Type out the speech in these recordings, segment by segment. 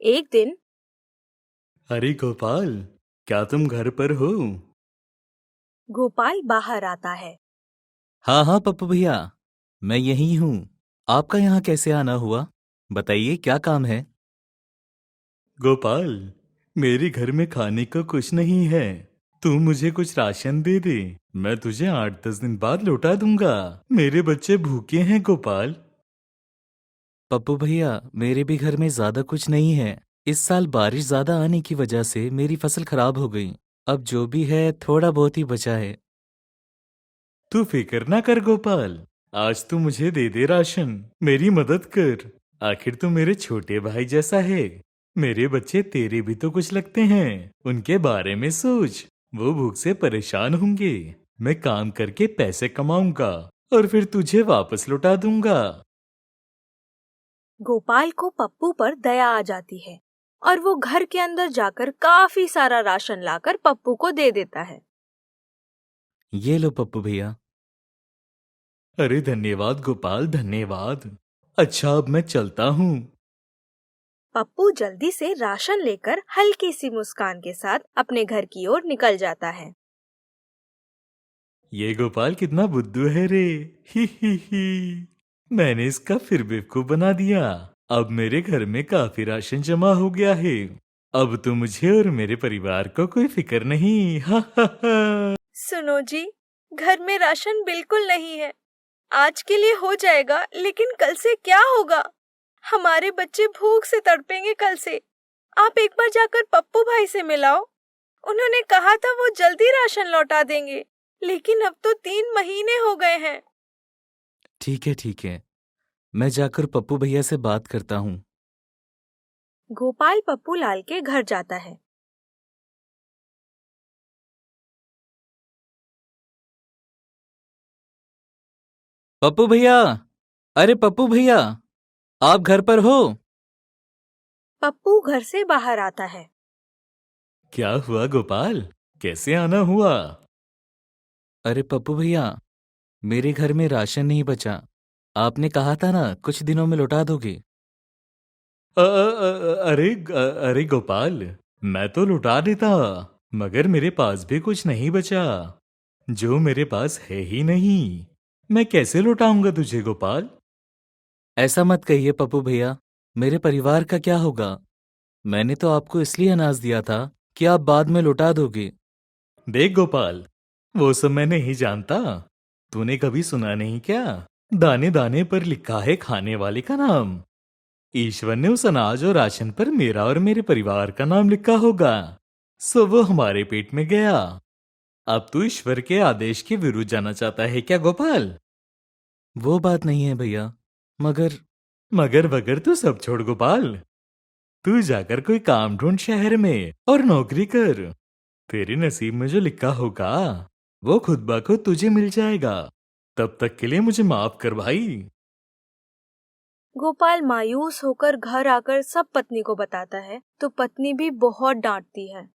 एक दिन अरे गोपाल, क्या तुम घर पर हो? गोपाल बाहर आता है। हाँ हाँ पप्पू भैया, मैं यहीं हूँ। आपका यहाँ कैसे आना हुआ? बताइए क्या काम है? गोपाल, मेरे घर में खाने को कुछ नहीं है। तू मुझे कुछ राशन दे दे। मैं तुझे 8-10 दिन बाद लौटा दूंगा। मेरे बच्चे भूखे हैं गोपाल। पप्पू भैया, मेरे भी घर में ज्यादा कुछ नहीं है। इस साल बारिश ज्यादा आने की वजह से मेरी फसल खराब हो गई। अब जो भी है थोड़ा बहुत ही बचा है। तू फिक्र ना कर गोपाल। आज तू मुझे दे दे राशन। मेरी मदद कर। आखिर तू मेरे छोटे भाई जैसा है। मेरे बच्चे तेरे भी तो कुछ लगते हैं। उनके बारे में सोच। वो भूख से परेशान होंगे। मैं काम करके पैसे कमाऊंगा और फिर तुझे वापस लौटा दूंगा। गोपाल को पप्पू पर दया आ जाती है और वो घर के अंदर जाकर काफी सारा राशन लाकर पप्पू को दे देता है। ये लो पप्पू भैया। अरे धन्यवाद गोपाल, धन्यवाद। अच्छा, अब मैं चलता हूँ। पप्पू जल्दी से राशन लेकर हल्की सी मुस्कान के साथ अपने घर की ओर निकल जाता है। ये गोपाल कितना बुद्धू है रे। ही। मैंने इसका फिर बेवकूफ बना दिया। अब मेरे घर में काफी राशन जमा हो गया है। अब तो मुझे और मेरे परिवार को कोई फिक्र नहीं। हा हा हा। सुनो जी, घर में राशन बिल्कुल नहीं है। आज के लिए हो जाएगा, लेकिन कल से क्या होगा? हमारे बच्चे भूख से तड़पेंगे कल से। आप एक बार जाकर पप्पू भाई से मिलाओ। उन्होंने कहा था वो जल्दी राशन लौटा देंगे, लेकिन अब तो 3 महीने हो गए हैं। ठीक है, मैं जाकर पप्पू भैया से बात करता हूँ। गोपाल पप्पू लाल के घर जाता है। पप्पू भैया, अरे पप्पू भैया, आप घर पर हो? पप्पू घर से बाहर आता है। क्या हुआ गोपाल? कैसे आना हुआ? अरे पप्पू भैया, मेरे घर में राशन नहीं बचा। आपने कहा था ना कुछ दिनों में लौटा दोगे। अरे गोपाल, मैं तो लौटा देता, मगर मेरे पास भी कुछ नहीं बचा। जो मेरे पास है ही नहीं, मैं कैसे लौटाऊंगा तुझे गोपाल? ऐसा मत कहिए पप्पू भैया, मेरे परिवार का क्या होगा? मैंने तो आपको इसलिए अनाज दिया था कि आप बाद में लौटा दोगे। देख गोपाल, वो सब मैं नहीं जानता। तूने कभी सुना नहीं क्या? दाने दाने पर लिखा है खाने वाले का नाम। ईश्वर ने उस अनाज और राशन पर मेरा और मेरे परिवार का नाम लिखा होगा। सो वो हमारे पेट में गया। अब तू ईश्वर के आदेश के विरुद्ध जाना चाहता है क्या गोपाल? वो बात नहीं है भैया, मगर मगर वगर तू सब छोड़ गोपाल। तू जाकर कोई काम ढूंढ शहर में और नौकरी कर। तेरे नसीब में जो लिखा होगा वो खुद ब खुद तुझे मिल जाएगा। तब तक के लिए मुझे माफ कर भाई। गोपाल मायूस होकर घर आकर सब पत्नी को बताता है, तो पत्नी भी बहुत डांटती है।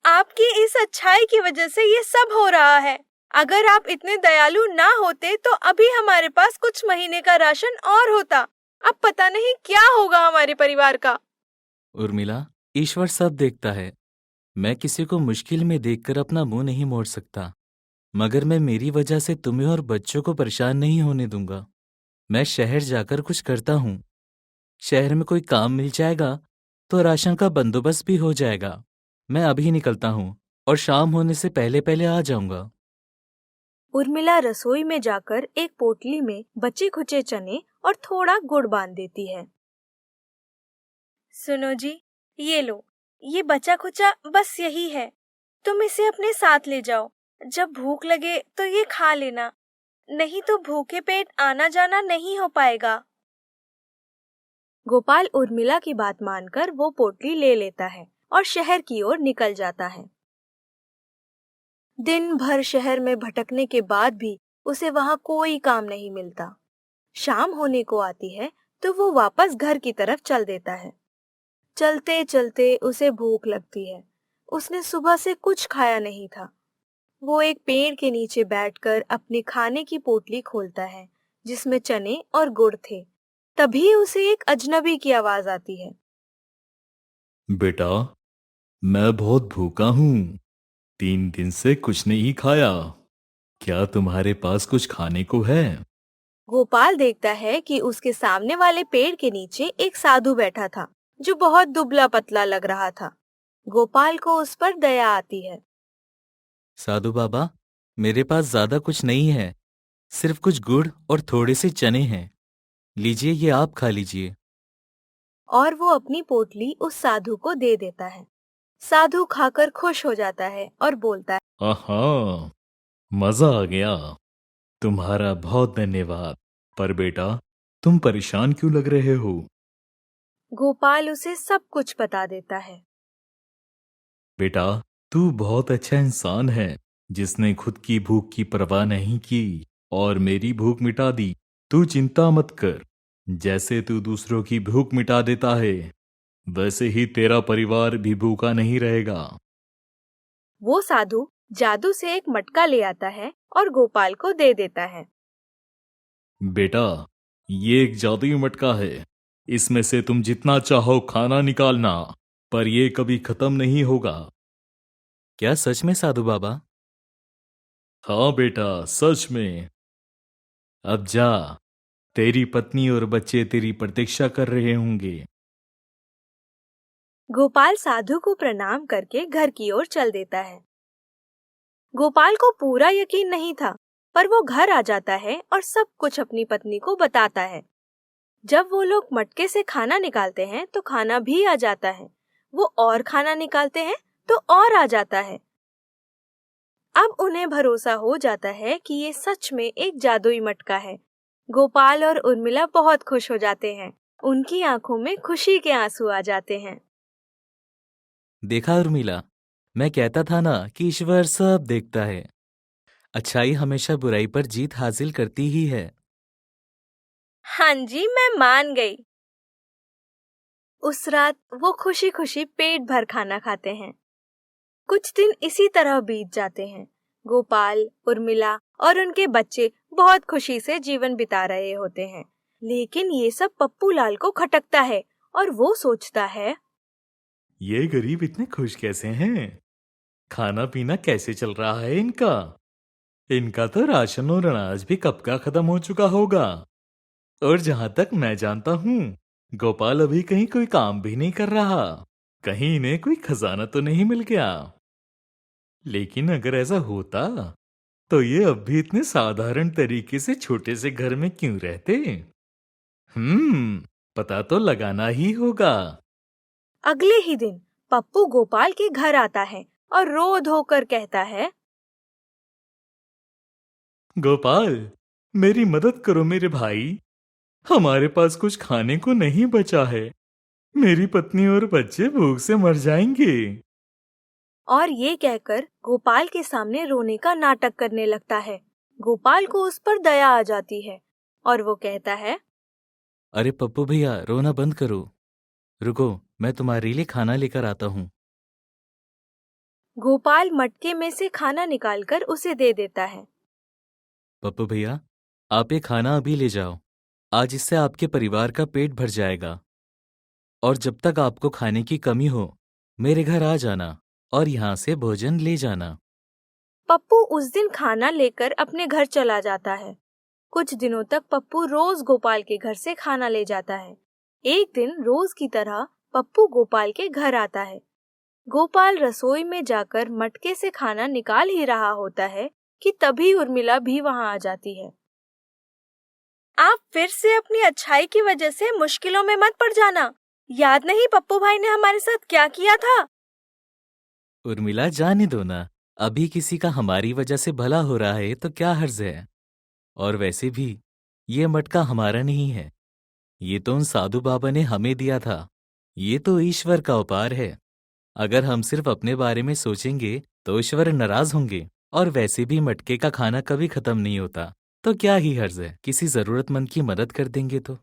आपकी इस अच्छाई की वजह से ये सब हो रहा है। अगर आप इतने दयालु ना होते तो अभी हमारे पास कुछ महीने का राशन और होता। अब पता नहीं क्या होगा हमारे परिवार का। उर्मिला, ईश्वर सब देखता है। मैं किसी को मुश्किल में देखकर अपना मुंह नहीं मोड़ सकता, मगर मैं मेरी वजह से तुम्हें और बच्चों को परेशान नहीं होने दूंगा। मैं शहर जाकर कुछ करता हूँ। शहर में कोई काम मिल जाएगा तो राशन का बंदोबस्त भी हो जाएगा। मैं अभी निकलता हूँ और शाम होने से पहले पहले आ जाऊंगा। उर्मिला रसोई में जाकर एक पोटली में बचे खुचे चने और थोड़ा गुड़ बांध देती है। सुनो जी, ये लो, ये बचा खुचा बस यही है। तुम इसे अपने साथ ले जाओ। जब भूख लगे तो ये खा लेना, नहीं तो भूखे पेट आना जाना नहीं हो पाएगा। गोपाल उर्मिला की बात मानकर वो पोटली ले लेता है और शहर की ओर निकल जाता है। दिन भर शहर में भटकने के बाद भी उसे वहां कोई काम नहीं मिलता। शाम होने को आती है तो वो वापस घर की तरफ चल देता है। चलते चलते उसे भूख लगती है। उसने सुबह से कुछ खाया नहीं था। वो एक पेड़ के नीचे बैठकर अपने खाने की पोटली खोलता है, जिसमें चने और गुड़ थे। तभी उसे एक अजनबी की आवाज आती है। बेटा, मैं बहुत भूखा हूँ। 3 दिन से कुछ नहीं खाया। क्या तुम्हारे पास कुछ खाने को है? गोपाल देखता है कि उसके सामने वाले पेड़ के नीचे एक साधु बैठा था जो बहुत दुबला पतला लग रहा था। गोपाल को उस पर दया आती है साधु बाबा, मेरे पास ज्यादा कुछ नहीं है। सिर्फ कुछ गुड़ और थोड़े से चने हैं। लीजिए, ये आप खा लीजिए। और वो अपनी पोटली उस साधु को दे देता है। साधु खाकर खुश हो जाता है और बोलता है, आहा, मजा आ गया। तुम्हारा बहुत धन्यवाद। पर बेटा, तुम परेशान क्यों लग रहे हो? गोपाल उसे सब कुछ बता देता है। बेटा, तू बहुत अच्छा इंसान है जिसने खुद की भूख की परवाह नहीं की और मेरी भूख मिटा दी। तू चिंता मत कर। जैसे तू दूसरों की भूख मिटा देता है, वैसे ही तेरा परिवार भी भूखा नहीं रहेगा। वो साधु जादू से एक मटका ले आता है और गोपाल को दे देता है। बेटा, ये एक जादुई मटका है। इसमें से तुम जितना चाहो खाना निकालना, पर ये कभी खत्म नहीं होगा। क्या सच में साधु बाबा? हाँ बेटा, सच में। अब जा, तेरी पत्नी और बच्चे तेरी प्रतीक्षा कर रहे होंगे। गोपाल साधु को प्रणाम करके घर की ओर चल देता है। गोपाल को पूरा यकीन नहीं था, पर वो घर आ जाता है और सब कुछ अपनी पत्नी को बताता है। जब वो लोग मटके से खाना निकालते हैं तो खाना भी आ जाता है। वो और खाना निकालते हैं तो और आ जाता है। अब उन्हें भरोसा हो जाता है कि ये सच में एक जादुई मटका है। गोपाल और उर्मिला बहुत खुश हो जाते हैं। उनकी आंखों में खुशी के आंसू आ जाते हैं। देखा उर्मिला, मैं कहता था ना कि ईश्वर सब देखता है। अच्छाई हमेशा बुराई पर जीत हासिल करती ही है। हाँ जी, मैं मान गई। उस रात वो खुशी खुशी पेट भर खाना खाते हैं। कुछ दिन इसी तरह बीत जाते हैं। गोपाल, उर्मिला और उनके बच्चे बहुत खुशी से जीवन बिता रहे होते हैं। लेकिन ये सब पप्पू लाल को खटकता है और वो सोचता है, ये गरीब इतने खुश कैसे हैं? खाना पीना कैसे चल रहा है इनका? इनका तो राशन और अनाज भी कब का खत्म हो चुका होगा। और जहां तक मैं जानता हूँ, गोपाल अभी कहीं कोई काम भी नहीं कर रहा। कहीं इन्हें कोई खजाना तो नहीं मिल गया। लेकिन अगर ऐसा होता, तो ये अब भी इतने साधारण तरीके से छोटे से घर में क्यों रहते? पता तो लगाना ही होगा। अगले ही दिन पप्पू गोपाल के घर आता है और रो धोकर कहता है, गोपाल, मेरी मदद करो मेरे भाई। हमारे पास कुछ खाने को नहीं बचा है। मेरी पत्नी और बच्चे भूख से मर जाएंगे। और ये कहकर गोपाल के सामने रोने का नाटक करने लगता है। गोपाल को उस पर दया आ जाती है और वो कहता है, अरे पप्पू भैया, रोना बंद करो। रुको, मैं तुम्हारे लिए खाना लेकर आता हूँ। गोपाल मटके में से खाना निकालकर उसे दे देता है। पप्पू भैया, आप ये खाना अभी ले जाओ। आज इससे आपके परिवार का पेट भर जाएगा। और जब तक आपको खाने की कमी हो, मेरे घर आ जाना और यहाँ से भोजन ले जाना। पप्पू उस दिन खाना लेकर अपने घर चला जाता है। कुछ दिनों तक पप्पू रोज गोपाल के घर से खाना ले जाता है। एक दिन रोज की तरह पप्पू गोपाल के घर आता है। गोपाल रसोई में जाकर मटके से खाना निकाल ही रहा होता है कि तभी उर्मिला भी वहां आ जाती है। आप फिर से अपनी अच्छाई की वजह से मुश्किलों में मत पड़ जाना। याद नहीं पप्पू भाई ने हमारे साथ क्या किया था? उर्मिला, जाने दो ना। अभी किसी का हमारी वजह से भला हो रहा है तो क्या हर्ज है। और वैसे भी ये मटका हमारा नहीं है। ये तो उन साधु बाबा ने हमें दिया था। ये तो ईश्वर का उपहार है। अगर हम सिर्फ अपने बारे में सोचेंगे तो ईश्वर नाराज होंगे। और वैसे भी मटके का खाना कभी खत्म नहीं होता, तो क्या ही हर्ज है किसी जरूरतमंद की मदद कर देंगे तो।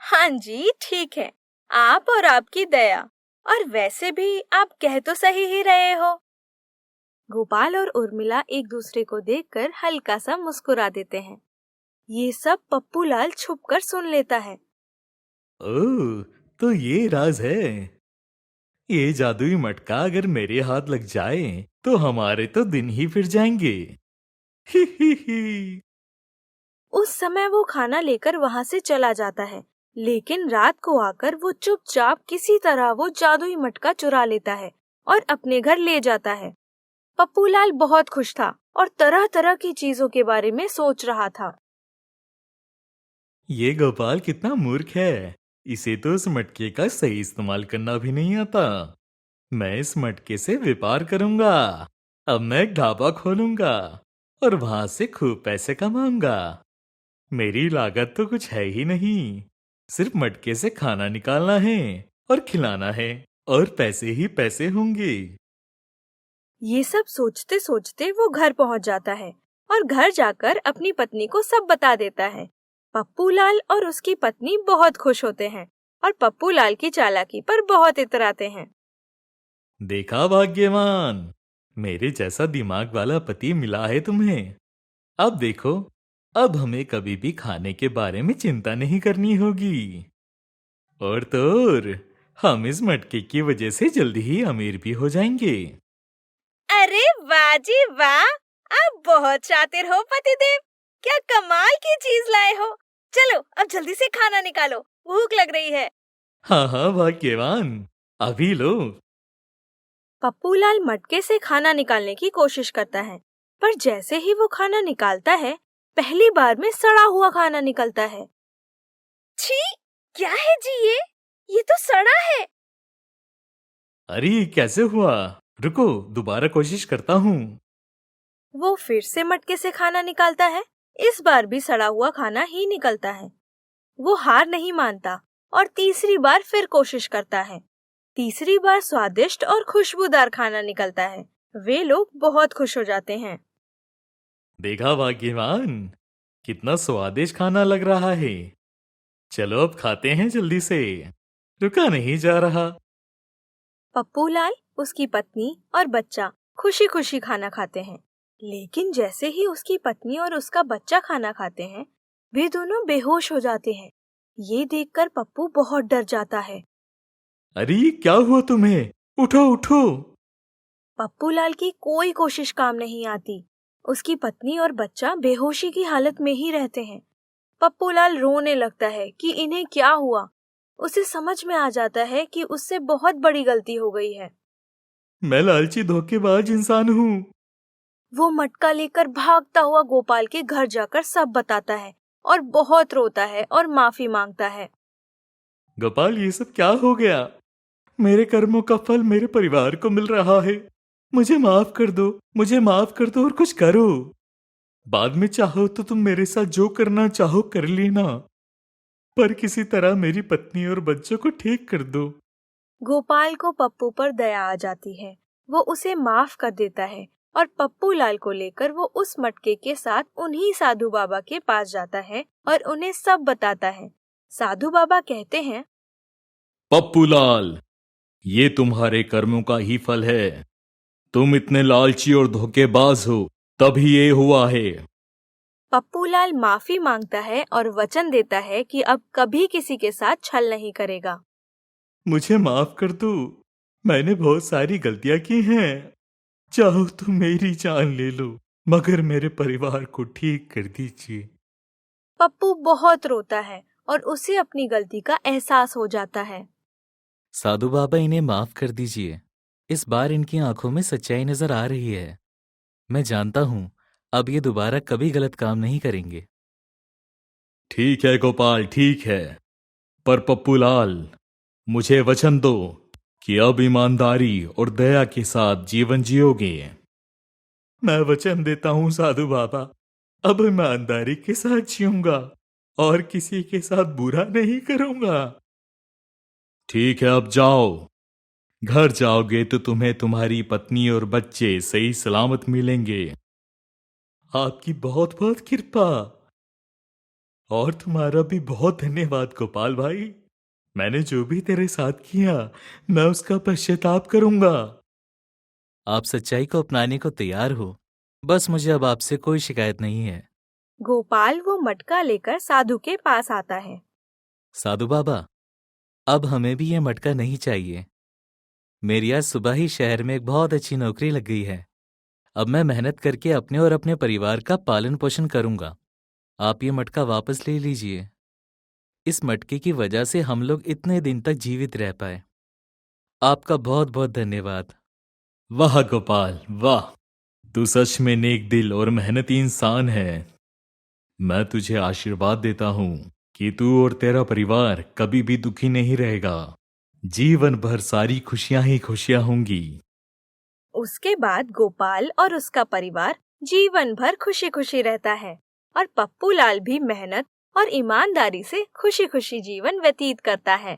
हाँ जी, ठीक है। आप और आपकी दया। और वैसे भी आप कह तो सही ही रहे हो। गोपाल और उर्मिला एक दूसरे को देखकर हल्का सा मुस्कुरा देते हैं। ये सब पप्पू लाल छुपकर सुन लेता है। ओह, तो ये राज है। ये जादुई मटका अगर मेरे हाथ लग जाए तो हमारे तो दिन ही फिर जाएंगे। ही ही ही। उस समय वो खाना लेकर वहां से चला जाता है, लेकिन रात को आकर वो चुपचाप किसी तरह वो जादुई मटका चुरा लेता है और अपने घर ले जाता है। पप्पूलाल बहुत खुश था और तरह तरह की चीजों के बारे में सोच रहा था। ये गोपाल कितना मूर्ख है, इसे तो उस मटके का सही इस्तेमाल करना भी नहीं आता। मैं इस मटके से व्यापार करूंगा। अब मैं एक ढाबा खोलूंगा और वहां से खूब पैसे कमाऊंगा। मेरी लागत तो कुछ है ही नहीं, सिर्फ मटके से खाना निकालना है और खिलाना है, और पैसे ही पैसे होंगे। ये सब सोचते सोचते वो घर पहुंच जाता है और घर जाकर अपनी पत्नी को सब बता देता है। पप्पूलाल और उसकी पत्नी बहुत खुश होते हैं और पप्पूलाल की चालाकी पर बहुत इतराते हैं। देखा भाग्यवान, मेरे जैसा दिमाग वाला पति मिला है तुम्हें। अब देखो, अब हमें कभी भी खाने के बारे में चिंता नहीं करनी होगी। और तो और, हम इस मटके की वजह से जल्दी ही अमीर भी हो जाएंगे। अरे वाह जी वाह, आप बहुत शातिर हो पतिदेव। क्या कमाल की चीज लाए हो। चलो अब जल्दी से खाना निकालो, भूख लग रही है। हाँ हाँ भाग्यवान, अभी लो। पप्पूलाल मटके से खाना निकालने की कोशिश करता है, पर जैसे ही वो खाना निकालता है, पहली बार में सड़ा हुआ खाना निकलता है। छी, क्या है जी ये तो सड़ा है। अरे कैसे हुआ, रुको दोबारा कोशिश करता हूँ। वो फिर से मटके से खाना निकालता है, इस बार भी सड़ा हुआ खाना ही निकलता है। वो हार नहीं मानता और तीसरी बार फिर कोशिश करता है। तीसरी बार स्वादिष्ट और खुशबूदार खाना निकलता है। वे लोग बहुत खुश हो जाते हैं। देखा भाग्यवान, कितना स्वादिष्ट खाना लग रहा है। चलो अब खाते हैं जल्दी से, रुका नहीं जा रहा। पप्पूलाल, उसकी पत्नी और बच्चा खुशी खुशी खाना खाते हैं, लेकिन जैसे ही उसकी पत्नी और उसका बच्चा खाना खाते हैं, वे दोनों बेहोश हो जाते हैं। ये देखकर पप्पू बहुत डर जाता है। अरे क्या हुआ तुम्हें, उठो उठो। पप्पूलाल की कोई कोशिश काम नहीं आती। उसकी पत्नी और बच्चा बेहोशी की हालत में ही रहते हैं। पप्पूलाल रोने लगता है कि इन्हें क्या हुआ। उसे समझ में आ जाता है कि उससे बहुत बड़ी गलती हो गई है। मैं लालची धोखेबाज इंसान हूँ। वो मटका लेकर भागता हुआ गोपाल के घर जाकर सब बताता है और बहुत रोता है और माफी मांगता है। गोपाल ये सब क्या हो गया, मेरे कर्मों का फल मेरे परिवार को मिल रहा है। मुझे माफ कर दो, मुझे माफ कर दो और कुछ करो। बाद में चाहो तो तुम मेरे साथ जो करना चाहो कर लेना, पर किसी तरह मेरी पत्नी और बच्चों को ठीक कर दो। गोपाल को पप्पू पर दया आ जाती है। वो उसे माफ कर देता है और पप्पूलाल को लेकर वो उस मटके के साथ उन्हीं साधु बाबा के पास जाता है और उन्हें सब बताता है। साधु बाबा कहते हैं, पप्पूलाल, ये तुम्हारे कर्मों का ही फल है। तुम इतने लालची और धोखेबाज हो, तभी ये हुआ है। पप्पूलाल माफी मांगता है और वचन देता है कि अब कभी किसी के साथ छल नहीं करेगा। मुझे माफ कर दो, मैंने बहुत सारी गलतियां की हैं। चाहो तो मेरी जान ले लो, मगर मेरे परिवार को ठीक कर दीजिए। पप्पू बहुत रोता है और उसे अपनी गलती का एहसास हो जाता है। साधु बाबा, इन्हें माफ कर दीजिए। इस बार इनकी आंखों में सच्चाई नजर आ रही है। मैं जानता हूँ अब ये दोबारा कभी गलत काम नहीं करेंगे। ठीक है गोपाल, ठीक है, पर पप्पूलाल, मुझे वचन दो कि अब ईमानदारी और दया के साथ जीवन जियोगे। मैं वचन देता हूँ साधु बाबा, अब ईमानदारी के साथ जीऊंगा और किसी के साथ बुरा नहीं करूंगा। ठीक है, अब जाओ। घर जाओगे तो तुम्हें तुम्हारी पत्नी और बच्चे सही सलामत मिलेंगे। आपकी बहुत बहुत कृपा, और तुम्हारा भी बहुत धन्यवाद गोपाल भाई। मैंने जो भी तेरे साथ किया, मैं उसका पश्चाताप करूंगा। आप सच्चाई को अपनाने को तैयार हो, बस मुझे अब आपसे कोई शिकायत नहीं है। गोपाल वो मटका लेकर साधु के पास आता है। साधु बाबा, अब हमें भी ये मटका नहीं चाहिए। मेरी आज सुबह ही शहर में एक बहुत अच्छी नौकरी लग गई है। अब मैं मेहनत करके अपने और अपने परिवार का पालन पोषण करूंगा। आप ये मटका वापस ले लीजिए। इस मटके की वजह से हम लोग इतने दिन तक जीवित रह पाए। आपका बहुत बहुत धन्यवाद। वाह गोपाल वाह, तू सच में नेक दिल और मेहनती इंसान है। मैं तुझे आशीर्वाद देता हूँ कि तू और तेरा परिवार कभी भी दुखी नहीं रहेगा। जीवन भर सारी खुशियां ही खुशियां होंगी। उसके बाद गोपाल और उसका परिवार जीवन भर खुशी खुशी रहता है और पप्पू लाल भी मेहनत और ईमानदारी से खुशी खुशी जीवन व्यतीत करता है।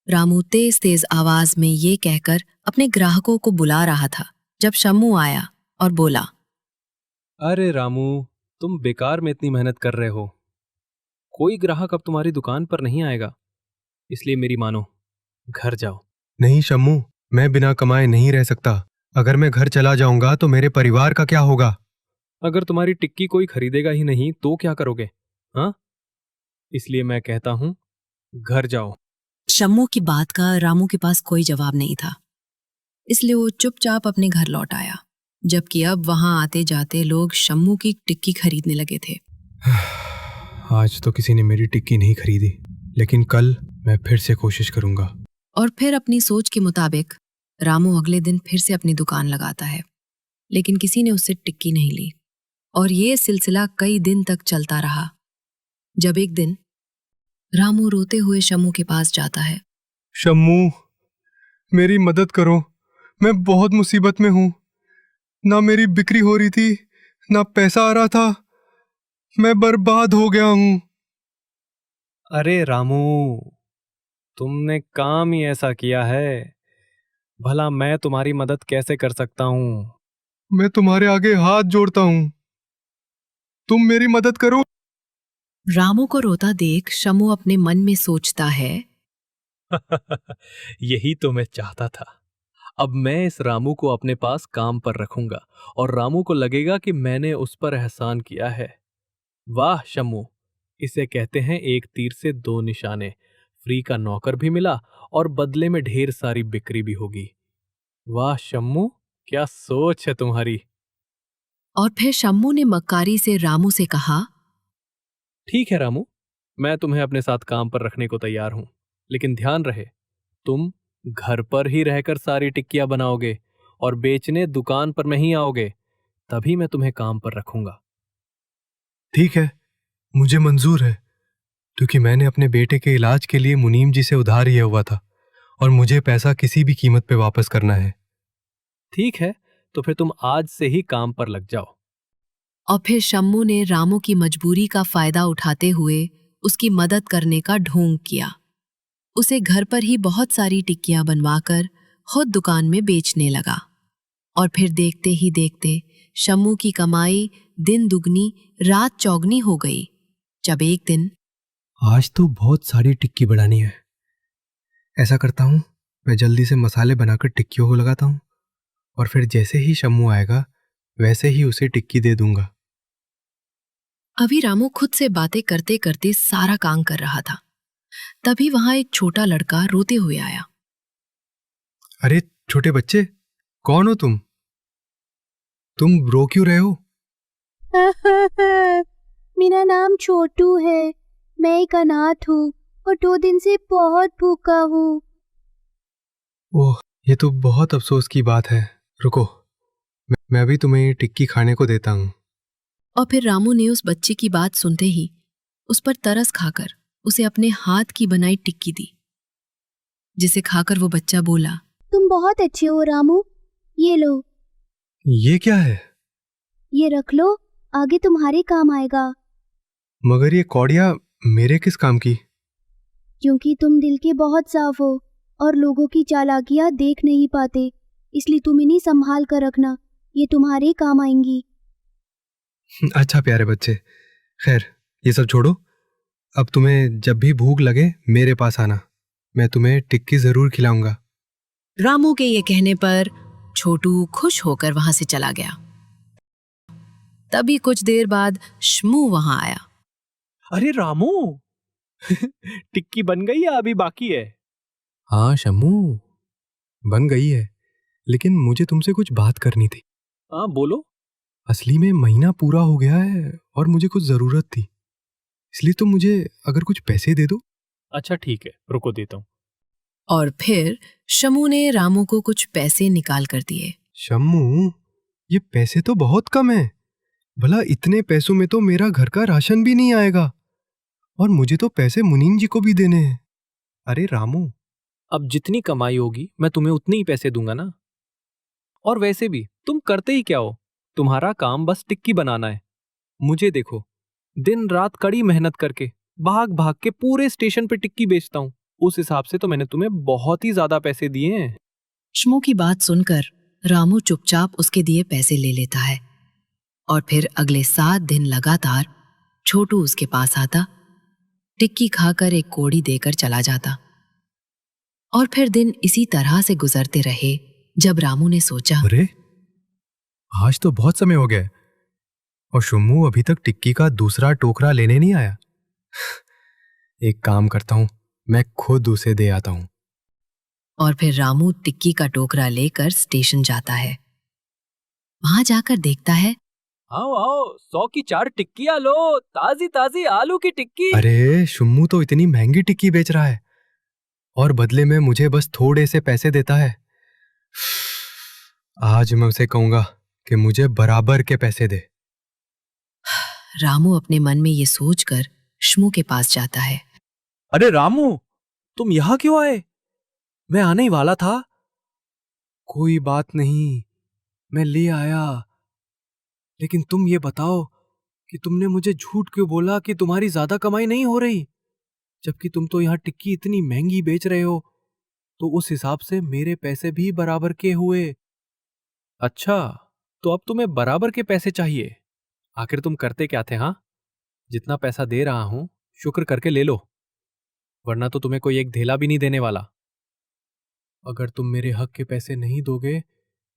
रामू तेज तेज आवाज में ये कहकर अपने ग्राहकों को बुला रहा था जब शम्मू आया और बोला, अरे रामू, तुम बेकार में इतनी मेहनत कर रहे हो। कोई ग्राहक अब तुम्हारी दुकान पर नहीं आएगा, इसलिए मेरी मानो, घर जाओ। नहीं शम्मू, मैं बिना कमाए नहीं रह सकता। अगर मैं घर चला जाऊंगा तो मेरे परिवार का क्या होगा? अगर तुम्हारी टिक्की कोई खरीदेगा ही नहीं तो क्या करोगे? हाँ, इसलिए मैं कहता हूं, घर जाओ। शम्मू की बात का रामू के पास कोई जवाब नहीं था, इसलिए वो चुपचाप अपने घर लौट आया। जबकि अब वहां आते जाते लोग शम्मू की टिक्की खरीदने लगे थे। आज तो किसी ने मेरी टिक्की नहीं खरीदी, लेकिन कल मैं फिर से कोशिश करूंगा। और फिर अपनी सोच के मुताबिक रामू अगले दिन फिर से अपनी दुकान लगाता है, लेकिन किसी ने उससे टिक्की नहीं ली और ये सिलसिला कई दिन तक चलता रहा। जब एक दिन रामू रोते हुए शम्मू के पास जाता है। शम्मू, मेरी मदद करो, मैं बहुत मुसीबत में हूँ। ना मेरी बिक्री हो रही थी, ना पैसा आ रहा था, मैं बर्बाद हो गया हूँ। अरे रामू, तुमने काम ही ऐसा किया है, भला मैं तुम्हारी मदद कैसे कर सकता हूँ? मैं तुम्हारे आगे हाथ जोड़ता हूँ, तुम मेरी मदद करो। रामू को रोता देख शम्मू अपने मन में सोचता है, यही तो मैं चाहता था। अब मैं इस रामू को अपने पास काम पर रखूंगा और रामू को लगेगा कि मैंने उस पर एहसान किया है। वाह शम्मू, इसे कहते हैं एक तीर से दो निशाने। फ्री का नौकर भी मिला और बदले में ढेर सारी बिक्री भी होगी। वाह शम्मू, क्या सोच है तुम्हारी। और फिर शम्मू ने मक्कारी से रामू से कहा, ठीक है रामू, मैं तुम्हें अपने साथ काम पर रखने को तैयार हूं, लेकिन ध्यान रहे, तुम घर पर ही रहकर सारी टिक्कियां बनाओगे और बेचने दुकान पर नहीं आओगे, तभी मैं तुम्हें काम पर रखूंगा। ठीक है, मुझे मंजूर है, क्योंकि मैंने अपने बेटे के इलाज के लिए मुनीम जी से उधार लिया हुआ था और मुझे पैसा किसी भी कीमत पे वापस करना है। ठीक है, तो फिर तुम आज से ही काम पर लग जाओ। और फिर शम्मू ने रामू की मजबूरी का फायदा उठाते हुए उसकी मदद करने का ढोंग किया। उसे घर पर ही बहुत सारी टिक्कियां बनवाकर खुद दुकान में बेचने लगा। और फिर देखते ही देखते शम्मू की कमाई दिन दुगनी रात चौगनी हो गई। जब एक दिन, आज तो बहुत सारी टिक्की बनानी है। ऐसा करता हूँ, मैं जल्दी से मसाले बनाकर टिक्कियों को लगाता हूँ और फिर जैसे ही शम्मू आएगा वैसे ही उसे टिक्की दे दूंगा। अभी रामू खुद से बातें करते करते सारा काम कर रहा था। तभी वहां एक छोटा लड़का रोते हुए आया। अरे छोटे बच्चे, कौन हो तुम? तुम रो क्यों रहे हो? मेरा नाम छोटू है, मैं एक अनाथ हूँ और 2 दिन से बहुत भूखा हूँ। ओह, ये तो बहुत अफसोस की बात है। रुको, मैं भी तुम्हें ये टिक्की खाने को देता हूँ। और फिर रामू ने उस बच्चे की बात सुनते ही उस पर तरस खाकर उसे अपने हाथ की बनाई टिक्की दी, जिसे खाकर वो बच्चा बोला, तुम बहुत अच्छे हो रामू, ये लो। ये क्या है? ये रख लो, आगे तुम्हारे काम आएगा। मगर ये कौड़िया मेरे किस काम की? क्योंकि तुम दिल के बहुत साफ हो और लोगों की चालाकियां देख नहीं पाते, इसलिए तुम इन्हें संभाल कर रखना, ये तुम्हारे काम आएंगी। अच्छा प्यारे बच्चे, खैर ये सब छोड़ो। अब तुम्हें जब भी भूख लगे मेरे पास आना, मैं तुम्हें टिक्की जरूर खिलाऊंगा। रामू के ये कहने पर छोटू खुश होकर वहां से चला गया। तभी कुछ देर बाद शम्मू वहां आया। अरे रामू, टिक्की बन गई या अभी बाकी है? हाँ शम्मू, बन गई है, लेकिन मुझे तुमसे कुछ बात करनी थी। हाँ बोलो। असली में महीना पूरा हो गया है और मुझे कुछ जरूरत थी, इसलिए तुम मुझे अगर कुछ पैसे दे दो। अच्छा ठीक है, रुको देता हूँ। और फिर शम्मू ने रामू को कुछ पैसे निकाल कर दिए। शम्मू, ये पैसे तो बहुत कम है। भला इतने पैसों में तो मेरा घर का राशन भी नहीं आएगा, और मुझे तो पैसे मुनीम जी को भी देने हैं। अरे रामू, अब जितनी कमाई होगी मैं तुम्हें उतने ही पैसे दूंगा ना। और वैसे भी तुम करते ही क्या हो, तुम्हारा काम बस टिक्की बनाना है। मुझे देखो, दिन रात कड़ी मेहनत करके भाग भाग के पूरे स्टेशन पे टिक्की बेचता हूँ। उस हिसाब से तो मैंने तुम्हें बहुत ही ज्यादा पैसे दिए हैं। शम्मू की बात सुनकर रामू चुपचाप उसके दिए पैसे ले लेता है और फिर अगले 7 दिन लगातार छोटू उसके पास आता, टिक्की खाकर एक कोड़ी देकर चला जाता। और फिर दिन इसी तरह से गुजरते रहे जब रामू ने सोचा, अरे आज तो बहुत समय हो गया है और शम्मू अभी तक टिक्की का दूसरा टोकरा लेने नहीं आया। एक काम करता हूँ, मैं खुद उसे दे आता हूँ। और फिर रामू टिक्की का टोकरा लेकर स्टेशन जाता है। वहां जाकर देखता है, आओ आओ, 100 की 4 टिक्कियां लो, ताजी ताजी आलू की टिक्की। अरे शम्मू तो इतनी महंगी टिक्की बेच रहा है और बदले में मुझे बस थोड़े से पैसे देता है। आज मैं उसे कहूंगा कि मुझे बराबर के पैसे दे। रामू अपने मन में ये सोचकर शम्मू के पास जाता है। अरे रामू, तुम यहाँ क्यों आए? मैं आने ही वाला था। कोई बात नहीं, मैं ले आया, लेकिन तुम ये बताओ कि तुमने मुझे झूठ क्यों बोला कि तुम्हारी ज्यादा कमाई नहीं हो रही, जबकि तुम तो यहाँ टिक्की इतनी महंगी बेच रहे हो, तो उस हिसाब से मेरे पैसे भी बराबर के हुए। अच्छा, तो अब तुम्हें बराबर के पैसे चाहिए। आखिर तुम करते क्या थे? हाँ, जितना पैसा दे रहा हूं शुक्र करके ले लो, वरना तो तुम्हें कोई एक धेला भी नहीं देने वाला। अगर तुम मेरे हक के पैसे नहीं दोगे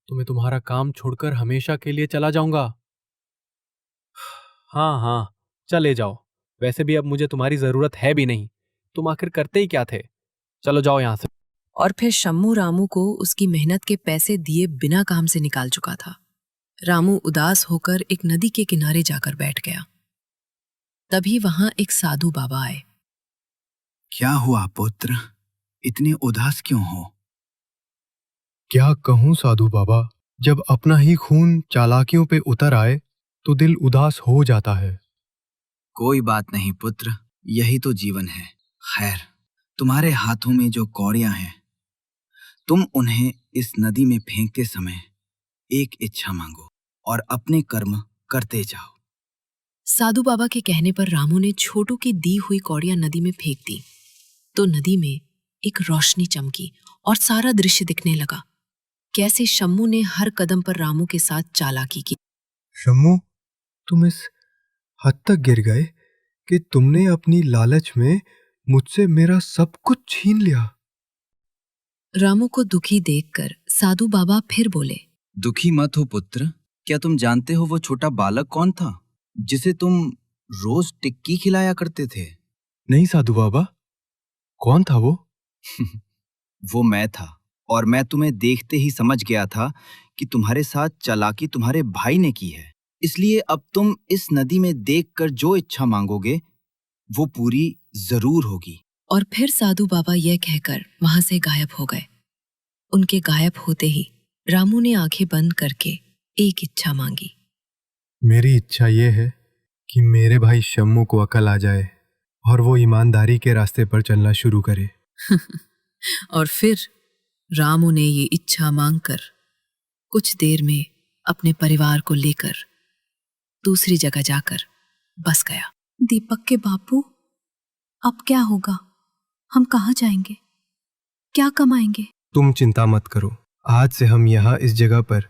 तो मैं तुम्हारा काम छोड़कर हमेशा के लिए चला जाऊंगा। हाँ हाँ, चले जाओ। वैसे भी अब मुझे तुम्हारी जरूरत है भी नहीं। तुम आखिर करते ही क्या थे? चलो जाओ यहां से। और फिर शम्मू रामू को उसकी मेहनत के पैसे दिए बिना काम से निकाल चुका था। रामू उदास होकर एक नदी के किनारे जाकर बैठ गया। तभी वहां एक साधु बाबा आए। क्या हुआ पुत्र, इतने उदास क्यों हो? क्या कहूं साधु बाबा, जब अपना ही खून चालाकियों पे उतर आए तो दिल उदास हो जाता है। कोई बात नहीं पुत्र, यही तो जीवन है। खैर, तुम्हारे हाथों में जो कौड़ियां हैं, तुम उन्हें इस नदी में फेंकते समय एक इच्छा मांगो और अपने कर्म करते जाओ। साधु बाबा के कहने पर रामू ने छोटू की दी हुई कौड़ियां नदी में फेंक दी, तो नदी में एक रोशनी चमकी और सारा दृश्य दिखने लगा। कैसे शम्मू ने हर कदम पर रामू के साथ चालाकी की। शम्मू, तुम इस हद तक गिर गए कि तुमने अपनी लालच में मुझसे मेरा सब कुछ छीन लिया। रामू को दुखी देखकर साधु बाबा फिर बोले, दुखी मत हो पुत्र। क्या तुम जानते हो वो छोटा बालक कौन था जिसे तुम रोज टिक्की खिलाया करते थे? नहीं साधु बाबा, कौन था वो? वो मैं था, और मैं तुम्हें देखते ही समझ गया था कि तुम्हारे साथ चालाकी तुम्हारे भाई ने की है। इसलिए अब तुम इस नदी में देखकर जो इच्छा मांगोगे वो पूरी जरूर होगी। और फिर साधु बाबा यह कहकर वहां से गायब हो गए। उनके गायब होते ही रामू ने आंखें बंद करके एक इच्छा मांगी। मेरी इच्छा ये है कि मेरे भाई शम्मू को अकल आ जाए और वो ईमानदारी के रास्ते पर चलना शुरू करे। और फिर रामू ने ये इच्छा मांगकर कुछ देर में अपने परिवार को लेकर दूसरी जगह जाकर बस गया। दीपक के बापू, अब क्या होगा? हम कहाँ जाएंगे? क्या कमाएंगे? तुम चिंता मत करो, आज से हम यहाँ इस जगह पर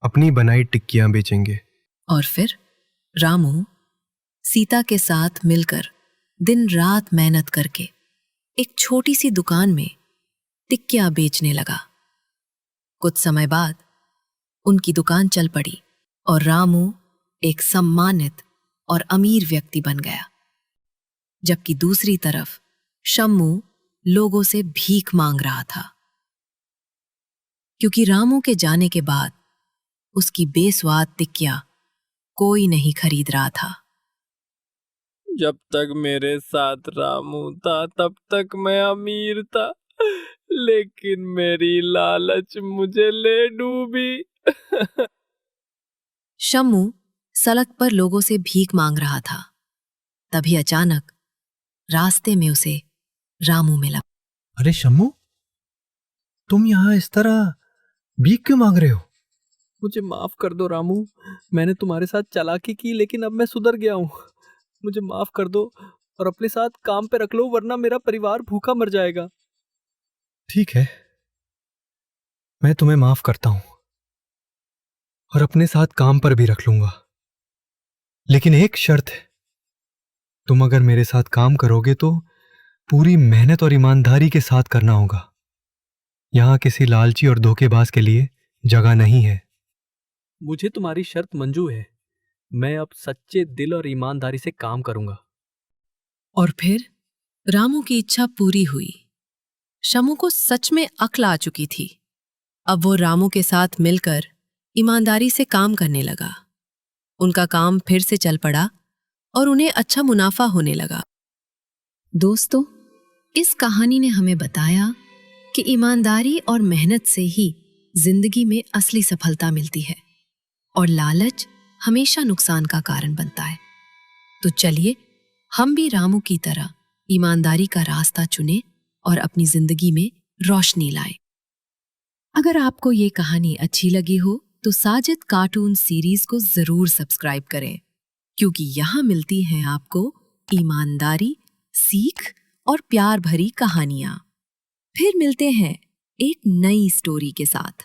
अपनी बनाई टिक्कियां बेचेंगे। और फिर रामू सीता के साथ मिलकर दिन रात मेहनत करके एक छोटी सी दुकान में टिक्कियां बेचने लगा। कुछ समय बाद उनकी दुकान चल पड़ी और रामू एक सम्मानित और अमीर व्यक्ति बन गया, जबकि दूसरी तरफ शम्मू लोगों से भीख मांग रहा था। क्योंकि रामू के जाने के बाद उसकी बेस्वाद टिक्कियां कोई नहीं खरीद रहा था। जब तक मेरे साथ रामू था तब तक मैं अमीर था, लेकिन मेरी लालच मुझे ले डूबी। शम्मू सड़क पर लोगों से भीख मांग रहा था। तभी अचानक रास्ते में उसे रामू मिला। अरे शम्मू, तुम यहाँ इस तरह भीख क्यों मांग रहे हो? मुझे माफ कर दो रामू, मैंने तुम्हारे साथ चालाकी की, लेकिन अब मैं सुधर गया हूँ। मुझे माफ कर दो और अपने साथ काम पे रख लो, वरना मेरा परिवार भूखा मर जाएगा। ठीक है, मैं तुम्हें माफ करता हूं और अपने साथ काम पर भी रख लूंगा, लेकिन एक शर्त है। तुम अगर मेरे साथ काम करोगे तो पूरी मेहनत और ईमानदारी के साथ करना होगा। यहां किसी लालची और धोखेबाज के लिए जगह नहीं है। मुझे तुम्हारी शर्त मंजूर है। मैं अब सच्चे दिल और ईमानदारी से काम करूंगा। और फिर रामू की इच्छा पूरी हुई। शम्मू को सच में अक्ल आ चुकी थी। अब वो रामू के साथ मिलकर ईमानदारी से काम करने लगा। उनका काम फिर से चल पड़ा और उन्हें अच्छा मुनाफा होने लगा। दोस्तों, इस कहानी ने हमें बताया कि ईमानदारी और मेहनत से ही जिंदगी में असली सफलता मिलती है और लालच हमेशा नुकसान का कारण बनता है। तो चलिए हम भी रामू की तरह ईमानदारी का रास्ता चुने और अपनी जिंदगी में रोशनी लाएं। अगर आपको ये कहानी अच्छी लगी हो तो साजिद कार्टून सीरीज को जरूर सब्सक्राइब करें, क्योंकि यहाँ मिलती हैं आपको ईमानदारी, सीख और प्यार भरी कहानियां। फिर मिलते हैं एक नई स्टोरी के साथ।